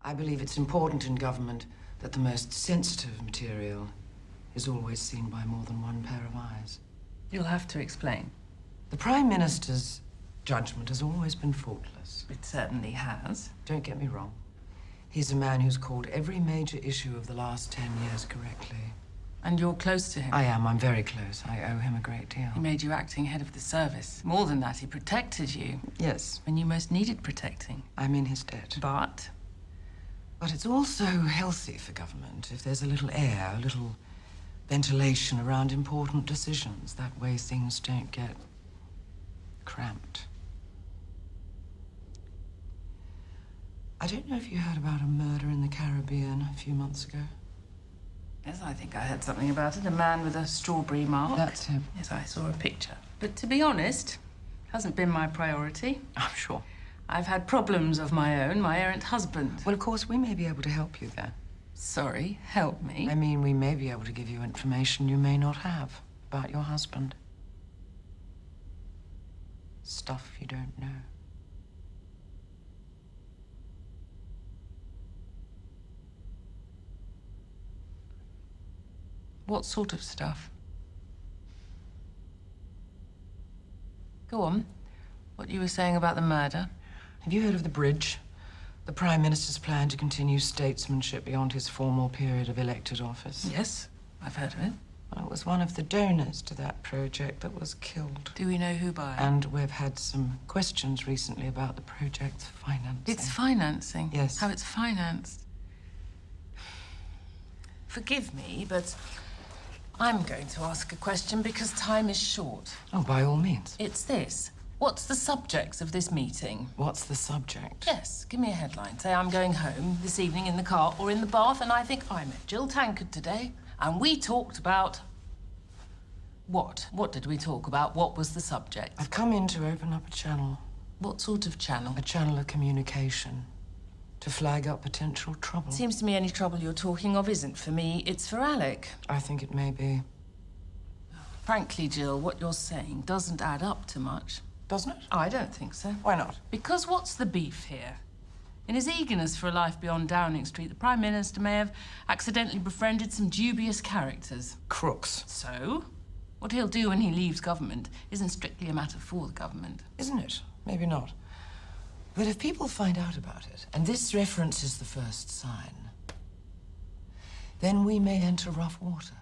I believe it's important in government that the most sensitive material is always seen by more than one pair of eyes. You'll have to explain. The Prime Minister's judgment has always been faultless. It certainly has. Don't get me wrong. He's a man who's called every major issue of the last 10 years correctly. And you're close to him? I am. I'm very close. I owe him a great deal. He made you acting head of the service. More than that, he protected you. Yes. When you most needed protecting. I'm in his debt. But it's also healthy for government if there's a little air, a little ventilation around important decisions. That way things don't get cramped. I don't know if you heard about a murder in the Caribbean a few months ago. yes, I think I heard something about it. A man with a strawberry mark. That's him. Yes, I saw a picture. But to be honest, hasn't been my priority. I'm sure. I've had problems of my own, my errant husband. Well, of course, we may be able to help you there. Sorry, help me. I mean, we may be able to give you information you may not have about your husband. Stuff you don't know. What sort of stuff? Go on. What you were saying about the murder. Have you heard of the bridge? The Prime Minister's plan to continue statesmanship beyond his formal period of elected office? Yes, I've heard of it. Well, it was one of the donors to that project that was killed. Do we know who by? And we've had some questions recently about the project's financing. It's financing? Yes. How it's financed? Forgive me, but I'm going to ask a question because time is short. Oh, by all means. It's this. What's the subject of this meeting? What's the subject? Yes, give me a headline. Say I'm going home this evening in the car or in the bath, and I think I met Jill Tankard today, and we talked about... What? What did we talk about? What was the subject? I've come in to open up a channel. What sort of channel? A channel of communication. To flag up potential trouble. Seems to me any trouble you're talking of isn't for me, it's for Alec. I think it may be. Frankly, Jill, what you're saying doesn't add up to much. Doesn't it? I don't think so. Why not? Because what's the beef here? In his eagerness for a life beyond Downing Street, the Prime Minister may have accidentally befriended some dubious characters. Crooks. So, what he'll do when he leaves government isn't strictly a matter for the government. Isn't it? Maybe not. But if people find out about it, and this reference is the first sign, then we may enter rough water.